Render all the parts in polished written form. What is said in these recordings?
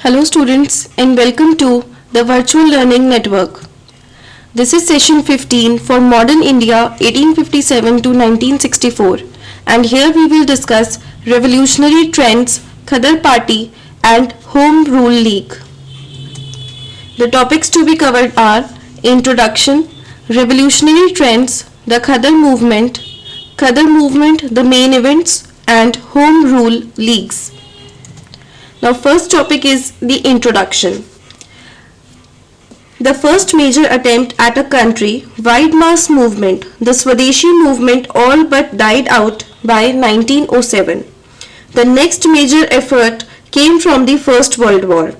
Hello students and welcome to the Virtual Learning Network. This is session 15 for Modern India 1857 to 1964 and here we will discuss revolutionary trends, Khadar Party and Home Rule League. The topics to be covered are Introduction, Revolutionary Trends, the Khadar Movement, the main events and Home Rule Leagues. Now first topic is the introduction. The first major attempt at a country-wide mass movement, the Swadeshi movement, all but died out by 1907. The next major effort came from the First World War.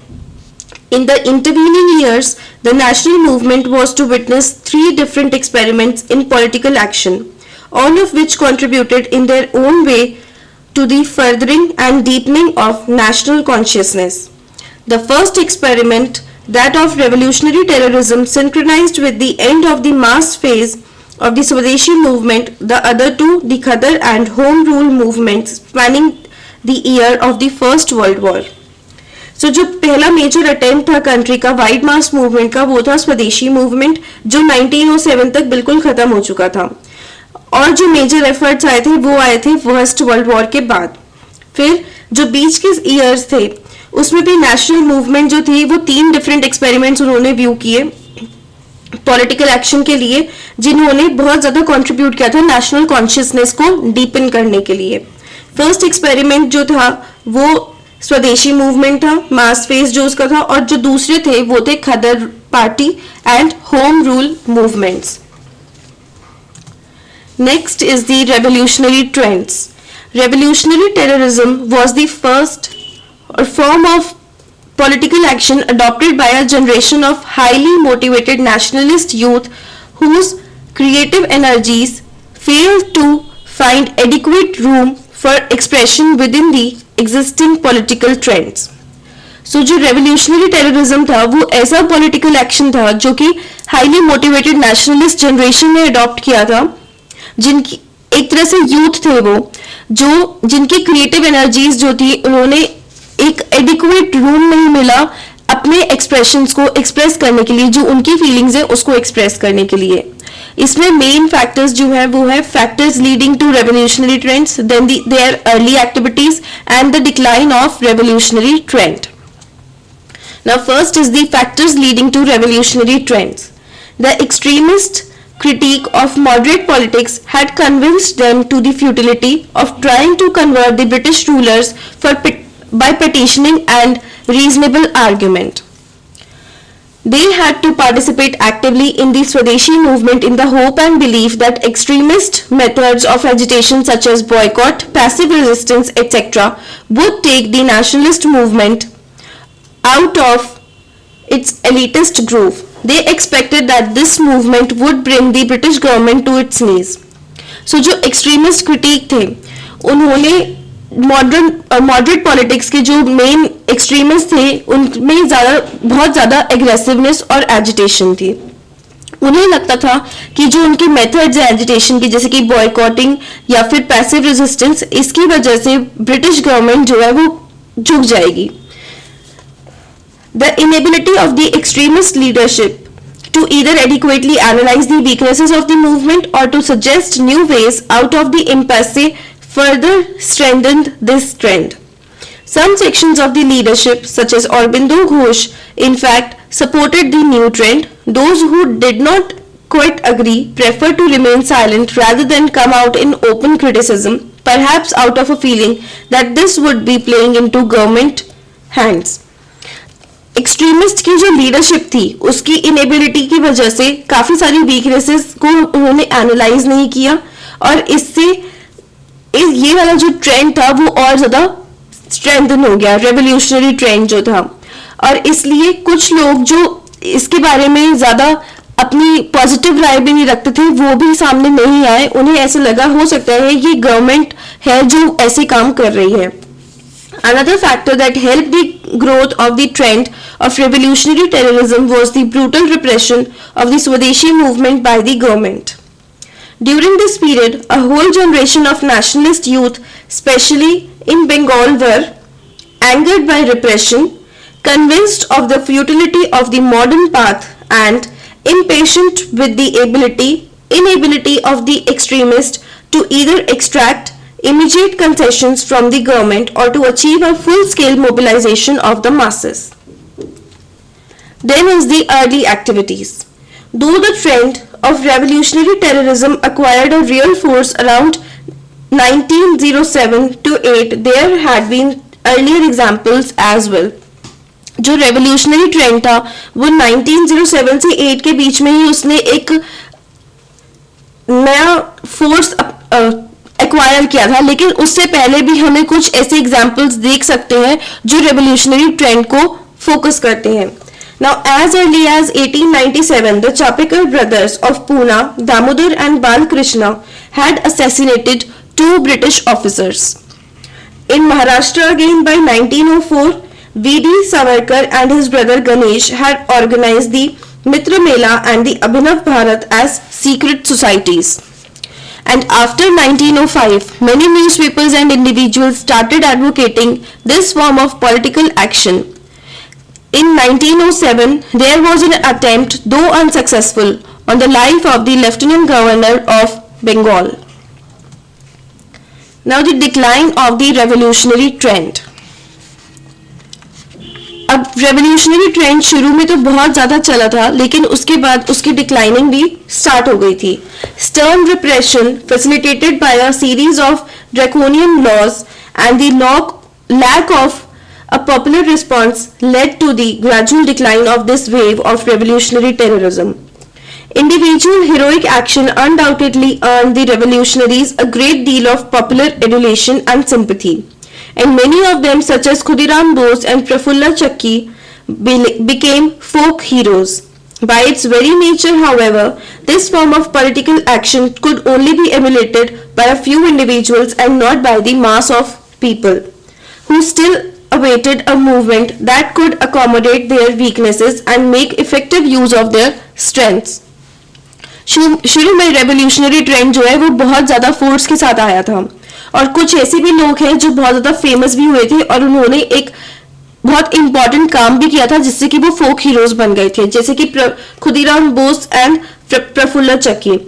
In the intervening years, the national movement was to witness three different experiments in political action, all of which contributed in their own way to the furthering and deepening of national consciousness. The first experiment, that of revolutionary terrorism, synchronized with the end of the mass phase of the Swadeshi movement, the other two, the Khadar and Home Rule movements, spanning the year of the First World War. So जो पहला major attempt था country का wide mass movement का वो था स्वदेशी movement जो 1907 तक बिल्कुल खत्म हो चुका था और जो मेजर एफर्ट्स आए थे फर्स्ट वर्ल्ड वॉर के बाद। फिर जो बीच के ईयर्स थे उसमें भी नेशनल मूवमेंट जो थी वो तीन डिफरेंट एक्सपेरिमेंट्स उन्होंने व्यू किए पॉलिटिकल एक्शन के लिए जिन्होंने बहुत ज्यादा कंट्रीब्यूट किया था नेशनल कॉन्शियसनेस को डीपन करने के लिए। फर्स्ट एक्सपेरिमेंट जो था वो स्वदेशी मूवमेंट था, मास फेस जो उसका था, और जो दूसरे थे वो थे Ghadar party and home rule movements. Next is the revolutionary trends. Revolutionary terrorism was the first form of political action adopted by a generation of highly motivated nationalist youth whose creative energies failed to find adequate room for expression within the existing political trends. So जो revolutionary terrorism था वो ऐसा political action था जो कि highly motivated nationalist generation ने adopt किया था, जिनकी एक तरह से यूथ थे वो जो जिनकी क्रिएटिव एनर्जीज जो थी उन्होंने एक एडिक्वेट रूम नहीं मिला अपने एक्सप्रेशंस को एक्सप्रेस करने के लिए, जो उनकी फीलिंग्स है उसको एक्सप्रेस करने के लिए। इसमें मेन फैक्टर्स जो है वो है factors leading to revolutionary trends, then their early activities and the decline of revolutionary trend. Now first is the factors leading to revolutionary trends. The extremist critique of moderate politics had convinced them to the futility of trying to convert the British rulers by petitioning and reasonable argument. They had to participate actively in the Swadeshi movement in the hope and belief that extremist methods of agitation such as boycott, passive resistance, etc. would take the nationalist movement out of its elitist groove. They expected that this movement would bring the British government to its knees. So जो extremist critique थे उन्होंने moderate politics के जो main extremists थे उनमें बहुत ज़्यादा aggressiveness और agitation थी। उन्हें लगता था कि जो उनके methods है agitation की, जैसे कि boycotting या फिर passive resistance, इसकी वजह से British government जो है वो झुक जाएगी। The inability of the extremist leadership to either adequately analyze the weaknesses of the movement or to suggest new ways out of the impasse further strengthened this trend. Some sections of the leadership, such as Aurobindo Ghosh, in fact supported the new trend. Those who did not quite agree preferred to remain silent rather than come out in open criticism, perhaps out of a feeling that this would be playing into government hands. Extremist की जो leadership थी उसकी inability की वजह से काफी सारी weaknesses को उन्होंने एनालाइज नहीं किया और इससे ये वाला जो ट्रेंड था वो और ज्यादा स्ट्रेंथन हो गया, रेवोल्यूशनरी ट्रेंड जो था। और इसलिए कुछ लोग जो इसके बारे में ज्यादा अपनी पॉजिटिव राय भी नहीं रखते थे वो भी सामने नहीं आए। उन्हें ऐसे लगा हो सकता है ये गवर्नमेंट है जो ऐसे काम कर रही है। Another factor that helped the growth of the trend of revolutionary terrorism was the brutal repression of the Swadeshi movement by the government. During this period, a whole generation of nationalist youth, especially in Bengal, were angered by repression, Convinced of the futility of the modern path and impatient with the inability of the extremist to either extract immediate concessions from the government or to achieve a full-scale mobilization of the masses. Then is the early activities. Though the trend of revolutionary terrorism acquired a real force around 1907 to 8, there had been earlier examples as well. जो revolutionary trend था वो 1907 से 8 के बीच में ही उसने एक नया force acquire किया था, लेकिन उससे पहले भी हमें कुछ ऐसे एग्जांपल्स देख सकते हैं जो रेवोल्यूशनरी ट्रेंड को फोकस करते हैं. Now, as early as 1897, the Chapekar brothers of Pune, Damodar and Balkrishna, had assassinated 2 British officers. In Maharashtra again by 1904, V.D. Savarkar and his brother Ganesh had organized the Mitra Mela and the Abhinav Bharat as secret societies. And after 1905, many newspapers and individuals started advocating this form of political action. In 1907, there was an attempt, though unsuccessful, on the life of the Lieutenant Governor of Bengal. Now the decline of the revolutionary trend. अब revolutionary trend शुरू में तो बहुत ज्यादा चला था, लेकिन उसके बाद उसकी डिक्लाइनिंग भी स्टार्ट हो गई थी. Stern repression facilitated by a series of draconian laws and the lack of a popular response led to the gradual decline of this wave of revolutionary terrorism. Individual heroic action undoubtedly earned the revolutionaries a great deal of popular adulation and sympathy, and many of them, such as Khudiram Bose and Prafulla Chakki, became folk heroes. By its very nature, however, this form of political action could only be emulated by a few individuals and not by the mass of people, who still awaited a movement that could accommodate their weaknesses and make effective use of their strengths. शुरू में revolutionary trend जो है वो बहुत ज्यादा force के साथ आया था, और कुछ ऐसे भी लोग हैं जो बहुत ज्यादा फेमस भी हुए थे और उन्होंने एक बहुत इंपॉर्टेंट काम भी किया था जिससे कि वो फोक हीरोज बन गए थे, जैसे कि खुदीराम बोस एंड प्रफुल्ल चक्की.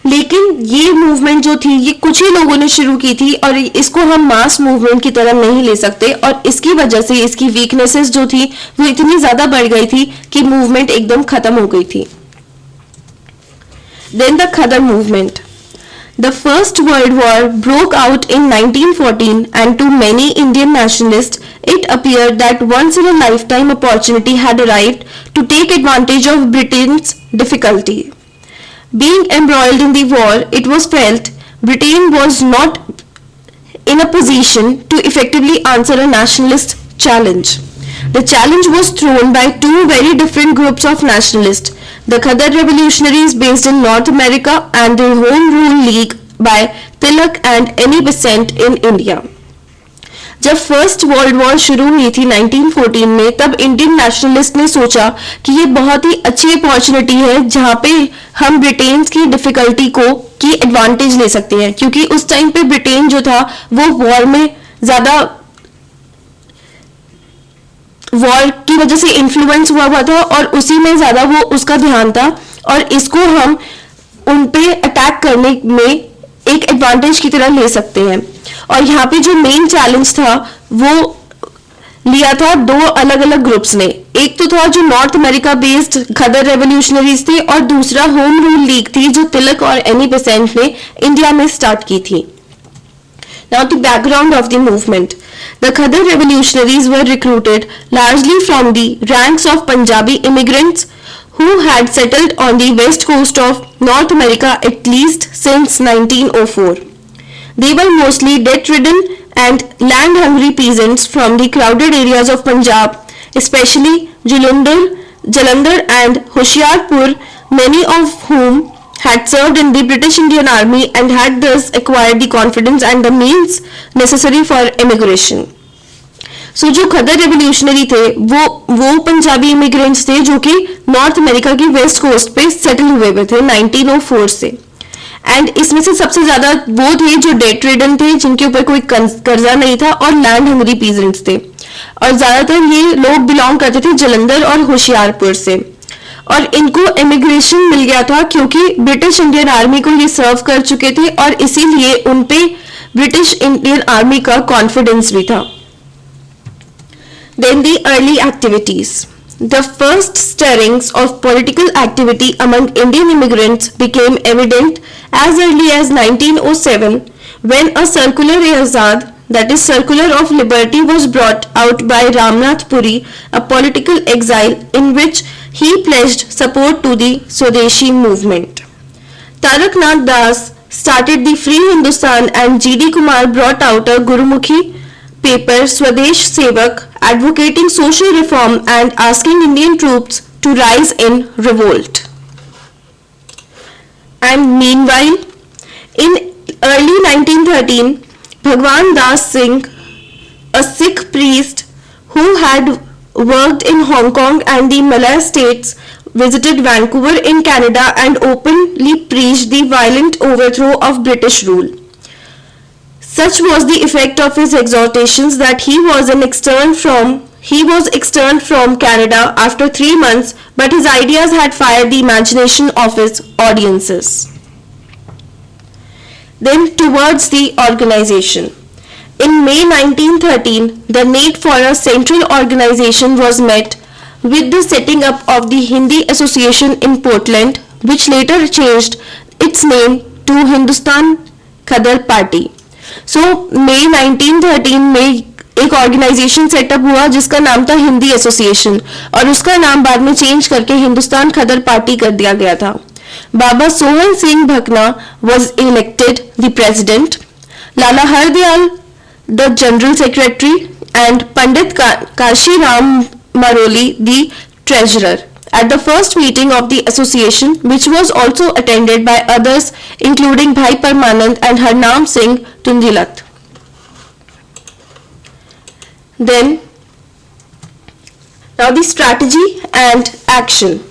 लेकिन ये मूवमेंट जो थी ये कुछ ही लोगों ने शुरू की थी और इसको हम मास मूवमेंट की तरह नहीं ले सकते, और इसकी वजह से इसकी वीकनेसेस जो थी वो इतनी ज्यादा बढ़ गई थी कि मूवमेंट एकदम खत्म हो गई थी. Then the Khadar movement. The First World War broke out in 1914, and to many Indian nationalists, it appeared that once in a lifetime opportunity had arrived to take advantage of Britain's difficulty. Being embroiled in the war, it was felt Britain was not in a position to effectively answer a nationalist challenge. The challenge was thrown by two very different groups of nationalists, the Khadar revolutionaries based in North America and the Home Rule League by Tilak and Annie Besant in India. जब first world war शुरू हुई थी 1914 में, तब Indian nationalist ने सोचा कि ये बहुत ही अच्छी अपॉर्चुनिटी है जहां पे हम ब्रिटेन की डिफिकल्टी की एडवांटेज ले सकते हैं, क्योंकि उस टाइम पे ब्रिटेन जो था वो वॉर की वजह से इन्फ्लुएंस हुआ था और उसी में ज्यादा वो उसका ध्यान था, और इसको हम उन पे अटैक करने में एक एडवांटेज की तरह ले सकते हैं. और यहाँ पे जो मेन चैलेंज था वो लिया था दो अलग अलग ग्रुप्स ने. एक तो था जो नॉर्थ अमेरिका बेस्ड खदर रेवोल्यूशनरीज थे, और दूसरा होम रूल लीग थी जो तिलक और एनी बेसेंट ने इंडिया में स्टार्ट की थी. Now the background of the movement. The Khadar revolutionaries were recruited largely from the ranks of Punjabi immigrants who had settled on the west coast of North America at least since 1904. They were mostly debt-ridden and land-hungry peasants from the crowded areas of Punjab, especially Jalandhar and Hoshiarpur, many of whom had served in the British Indian Army and had thus acquired the confidence and the means necessary for immigration. So जो खदर revolutionary थे वो Punjabi immigrants थे जो कि north America की west coast पे settle हुए थे 1904 से. एंड इसमें से सबसे ज्यादा वो थे जो डेट रिडन थे, जिनके ऊपर कोई कर्जा नहीं था, और लैंड हंगरी पीजेंट्स थे. और ज़्यादातर ये लोग बिलोंग करते थे जलंधर और होशियारपुर से, और इनको इमिग्रेशन मिल गया था क्योंकि ब्रिटिश इंडियन आर्मी को ये सर्व कर चुके थे और इसीलिए उन पे ब्रिटिश इंडियन आर्मी का कॉन्फिडेंस भी था. Then the early activities. The first stirrings of political activity among Indian immigrants became evident as early as 1907 when a Circular-e-Azad, that is Circular of Liberty, was brought out by Ramnath Puri, a political exile, in which he pledged support to the Swadeshi movement. Taraknath Das started the Free Hindustan and G.D. Kumar brought out a Gurumukhi paper Swadesh Sevak, advocating social reform and asking Indian troops to rise in revolt. And meanwhile, in early 1913, Bhagwan Das Singh, a Sikh priest who had worked in Hong Kong and the Malay states, visited Vancouver in Canada and openly preached the violent overthrow of British rule. Such was the effect of his exhortations that he was externed from Canada after 3 months, but his ideas had fired the imagination of his audiences. Then towards the organization. In May 1913, the need for a central organization was met with the setting up of the Hindi Association in Portland, which later changed its name to Hindustan Khadar Party. सो मई 1913 में एक organisation setup हुआ जिसका नाम था Hindi association, और उसका नाम बाद में चेंज करके हिंदुस्तान खदर पार्टी कर दिया गया था. बाबा Sohan Singh Bhakna was elected the president, Lala Hardayal the general secretary, and Pandit Kashi Ram Maroli the treasurer at the first meeting of the association, which was also attended by others including Bhai Parmanand and Harnam Singh Tunjilat. Then, now the strategy and action.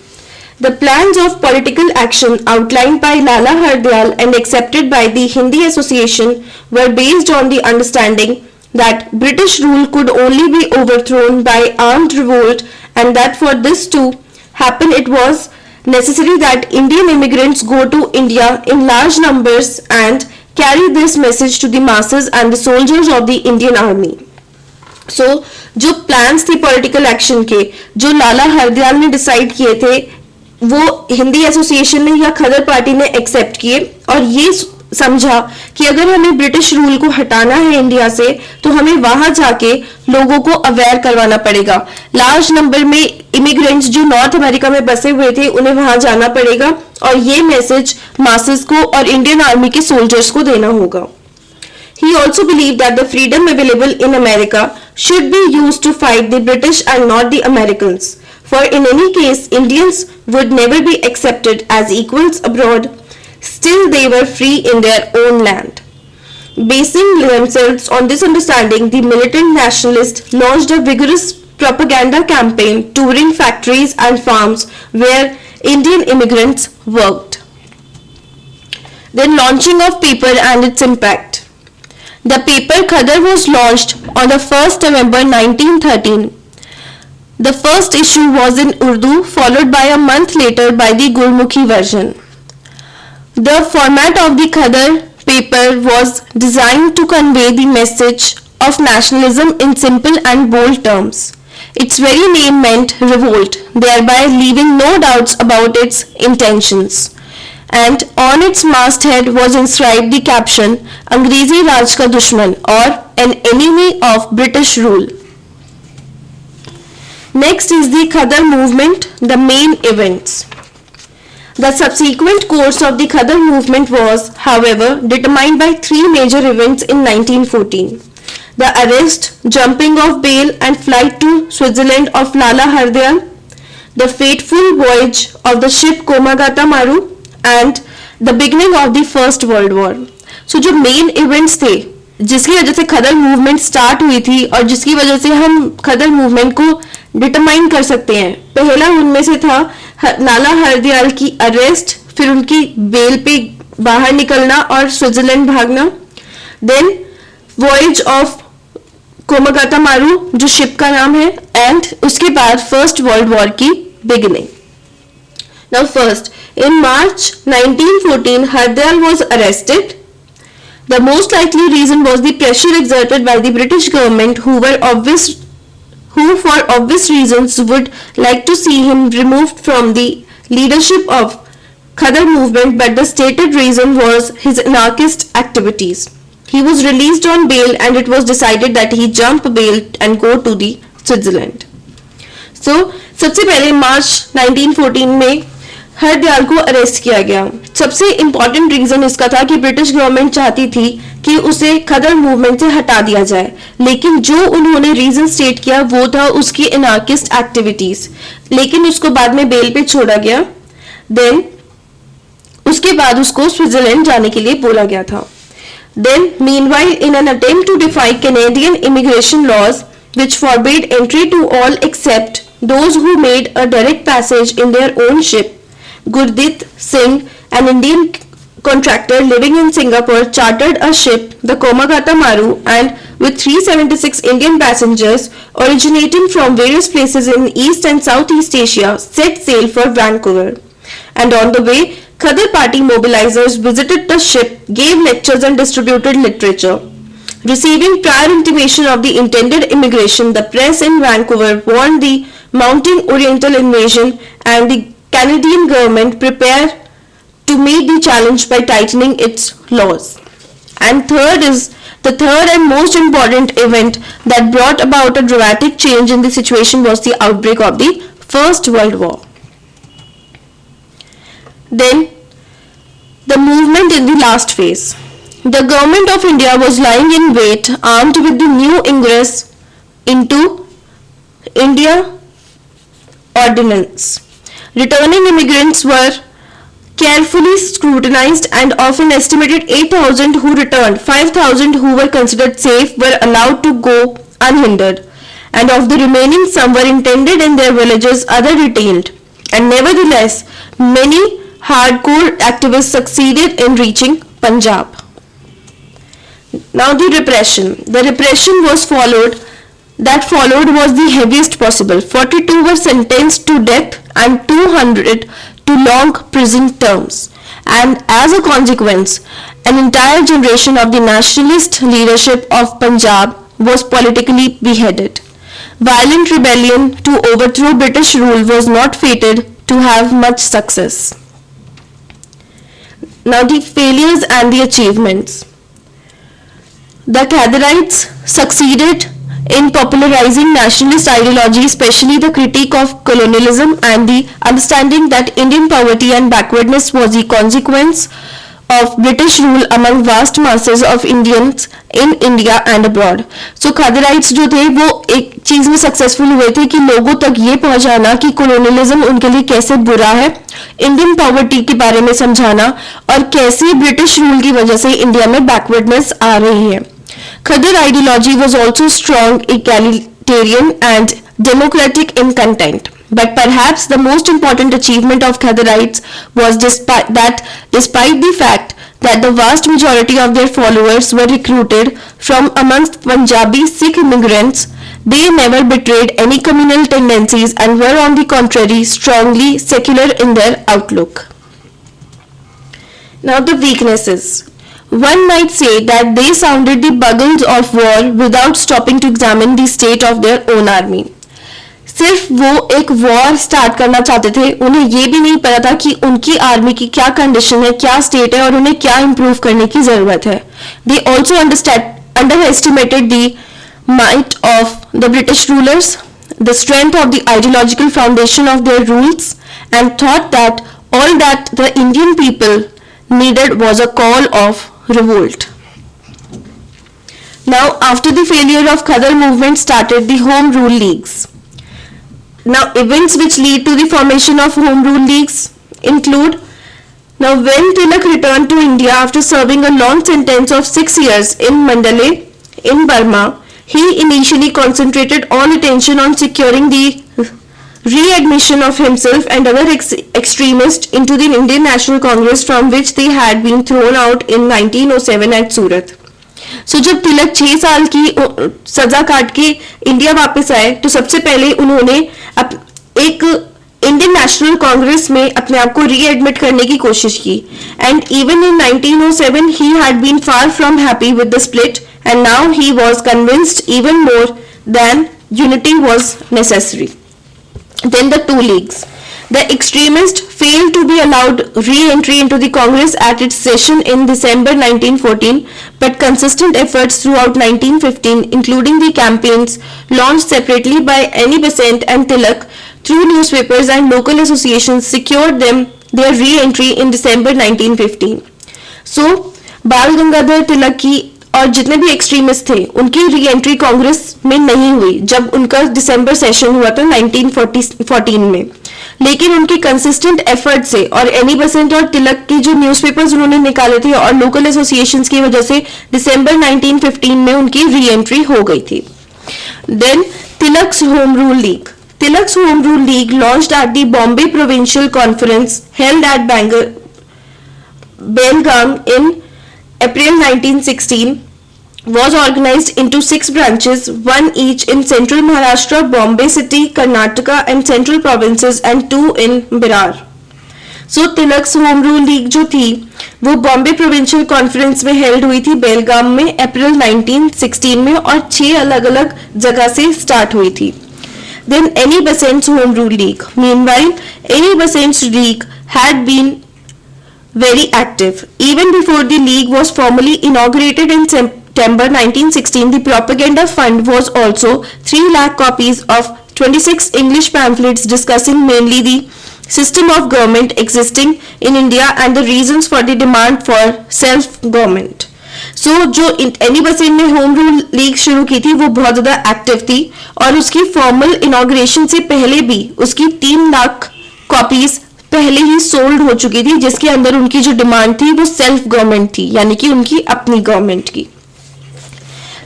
The plans of political action outlined by Lala Hardayal and accepted by the Hindi Association were based on the understanding that British rule could only be overthrown by armed revolt, and that for this to happen it was necessary that Indian immigrants go to India in large numbers and carry this message to the masses and the soldiers of the Indian army. So, जो plans थे political action के, जो लाला हरदयाल ने decide किए थे, वो Hindi association ने या खदर पार्टी ने एक्सेप्ट किए और ये समझा कि अगर हमें ब्रिटिश रूल को हटाना है इंडिया से तो हमें वहां जाके लोगों को अवेयर करवाना पड़ेगा. लार्ज नंबर में इमिग्रेंट्स जो नॉर्थ अमेरिका में बसे हुए थे उन्हें वहां जाना पड़ेगा और ये मैसेज मासेस को और इंडियन आर्मी के सोल्जर्स को देना होगा. He also believed that the freedom available in America should be used to fight the British and not the Americans, for in any case Indians would never be accepted as equals abroad. Still they were free in their own land. Basing themselves on this understanding, the militant nationalists launched a vigorous propaganda campaign touring factories and farms where Indian immigrants worked. Then launching of paper and its impact. The paper Khadar was launched on the 1st November 1913. The first issue was in Urdu, followed by a month later by the Gurmukhi version. The format of the Khadar paper was designed to convey the message of nationalism in simple and bold terms. Its very name meant revolt, thereby leaving no doubts about its intentions. And on its masthead was inscribed the caption, Angrezi Raj ka Dushman, or an enemy of British rule. Next is the Khadar movement, the main events. The subsequent course of the Khadar movement was, however, determined by three major events in 1914. The arrest, jumping of bail and flight to Switzerland of Lala Hardayal, the fateful voyage of the ship Komagata Maru, and the beginning of the First World War. So जो main events थे जिसकी वजह से खदर movement start हुई थी और जिसकी वजह से हम खदर मूवमेंट को डिटरमाइन कर सकते हैं, पहला उनमें से था लाला हरदयाल की अरेस्ट, फिर उनकी बेल पे बाहर निकलना और स्विट्जरलैंड भागना. देन वॉयज ऑफ कोमागाता मारू जो शिप का नाम है, एंड उसके बाद फर्स्ट वर्ल्ड वॉर की beginning. Now first, in March 1914, Hardayal was arrested. The most likely reason was the pressure exerted by the British government, who for obvious reasons would like to see him removed from the leadership of Khadar movement, but the stated reason was his anarchist activities. He was released on bail and it was decided that he jump bail and go to the Switzerland. So, सबसे पहले मार्च 1914 में हरदयाल को arrest किया गया. सबसे important reason इसका था कि ब्रिटिश गवर्नमेंट चाहती थी कि उसे खदर मूवमेंट से हटा दिया जाए, लेकिन जो उन्होंने रीजन स्टेट किया वो था उसकी एनार्किस्ट एक्टिविटीज. लेकिन उसको बाद में बेल पे छोड़ा गया. देन उसके बाद उसको स्विट्जरलैंड जाने के लिए बोला गया था. Then, meanwhile, in an attempt to defy Canadian immigration laws, which forbade entry to all except those who made a direct passage in their own ship, Gurdit Singh, an Indian contractor living in Singapore, chartered a ship, the Komagata Maru, and with 376 Indian passengers originating from various places in East and Southeast Asia, set sail for Vancouver. And on the way, Khadar party mobilizers visited the ship, gave lectures and distributed literature. Receiving prior intimation of the intended immigration, the press in Vancouver warned the mounting Oriental invasion and the Canadian government prepared to meet the challenge by tightening its laws. And the third and most important event that brought about a dramatic change in the situation was the outbreak of the First World War. Then, the movement in the last phase. The government of India was lying in wait, armed with the new ingress into India ordinance. Returning immigrants were carefully scrutinized, and of an estimated 8,000 who returned, 5,000 who were considered safe were allowed to go unhindered, and of the remaining some were intended in their villages, others detained. And nevertheless, many hardcore activists succeeded in reaching Punjab. Now the repression. The repression was followed was the heaviest possible. 42 were sentenced to death and 200 to long prison terms. And as a consequence, an entire generation of the nationalist leadership of Punjab was politically beheaded. Violent rebellion to overthrow British rule was not fated to have much success. Now the failures and the achievements. The Khadarites succeeded in popularizing nationalist ideology, especially the critique of colonialism and the understanding that Indian poverty and backwardness was the consequence of British rule among vast masses of Indians in India and abroad. So Khadarites जो थे वो एक चीज में successful हुए थे कि लोगों तक ये पहुंचाना कि कोलोनियलिज्म उनके लिए कैसे बुरा है, इंडियन पॉवर्टी के बारे में समझाना और कैसे ब्रिटिश रूल की वजह से इंडिया में बैकवर्डनेस आ रही है. Khadar ideology was also strong, egalitarian and democratic in content. But perhaps the most important achievement of Khadarites was despite the fact that the vast majority of their followers were recruited from amongst Punjabi Sikh immigrants, they never betrayed any communal tendencies and were on the contrary strongly secular in their outlook. Now the weaknesses. One might say that they sounded the bugles of war without stopping to examine the state of their own army. सिर्फ वो एक war start करना चाहते थे, उन्हें ये भी नहीं पता था कि उनकी आर्मी की क्या कंडीशन है, क्या स्टेट है और उन्हें क्या इंप्रूव करने की जरूरत है. They also underestimated the might of the British rulers, the strength of the ideological foundation of their rules, and thought that all that the Indian people needed was a call of revolt. Now, after the failure of Khadar movement started the Home Rule Leagues. Now, events which lead to the formation of Home Rule Leagues include, now when Tilak returned to India after serving a long sentence of 6 years in Mandalay in Burma, he initially concentrated all attention on securing the readmission of himself and other extremists into the Indian National Congress, from which they had been thrown out in 1907 at Surat. जब तिलक 6 साल की सजा काट के India वापस आए तो सबसे पहले उन्होंने एक इंडियन नेशनल कांग्रेस में अपने आप को रीएडमिट करने की कोशिश की, and even in 1907 he had been far from happy with the split, and now he was convinced even more than unity was necessary. Then the two leagues. The extremists failed to be allowed re-entry into the Congress at its session in December 1914, but consistent efforts throughout 1915, including the campaigns launched separately by Annie Besant and Tilak through newspapers and local associations, secured them their re-entry in December 1915. So, बाल गंगाधर तिलक की और जितने भी extremist थे उनकी re entry Congress में नहीं हुई जब उनका दिसंबर सेशन हुआ था 1914 में, लेकिन उनके कंसिस्टेंट एफर्ट से और एनी बेसेंट और तिलक के जो न्यूज़पेपर्स उन्होंने निकाले थे और लोकल एसोसिएशंस की वजह से दिसंबर 1915 में उनकी री एंट्री हो गई थी. Then Tilak's home rule league. Tilak's Home Rule League, launched at the Bombay Provincial Conference held at Belgaum in April 1916, was organized into 6 branches, one each in central Maharashtra, Bombay City, Karnataka and central provinces, and 2 in Berar. So Tilak's Home Rule League जो थी वो Bombay provincial conference में held हुई थी बेलगाम में अप्रैल 1916 में और 6 अलग अलग जगह से स्टार्ट हुई थी. Then Annie Besant's Home Rule League. Meanwhile, Annie Besant's League had been very active. Even before the league was formally inaugurated in September 1916, the propaganda fund was also 3 lakh copies of 26 English pamphlets discussing mainly the system of government existing in India and the reasons for the demand for self-government. So, जो Annie Besant ने home rule league शुरू की थी वो बहुत ज़्यादा active थी और उसकी फॉर्मल इनॉग्रेशन से पहले भी उसकी 3 लाख कॉपीज पहले ही सोल्ड हो चुकी थी, जिसके अंदर उनकी जो डिमांड थी वो सेल्फ गवर्नमेंट थी, यानी कि उनकी अपनी गवर्नमेंट की.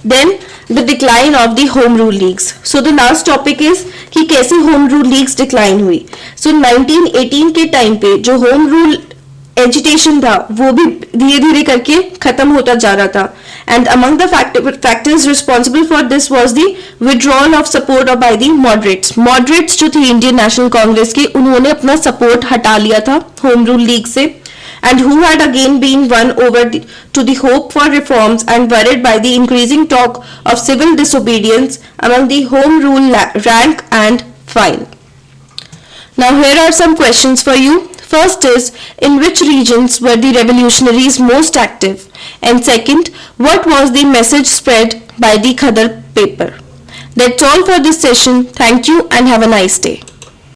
Then the decline of the home rule leagues. So the last topic is कि कैसे होम रूल लीग्स डिक्लाइन हुई. सो 1918 के टाइम पे जो होम रूल एजिटेशन था वो भी धीरे धीरे करके खत्म होता जा रहा था, and among the factors responsible for this was the withdrawal of support by the moderates जो थी इंडियन नेशनल कांग्रेस की, उन्होंने अपना सपोर्ट हटा लिया था होम रूल लीग से, and who had again been won over to the hope for reforms and worried by the increasing talk of civil disobedience among the home rule rank and file. Now here are some questions for you. First is, in which regions were the revolutionaries most active? And second, what was the message spread by the Khadar paper? That's all for this session. Thank you and have a nice day.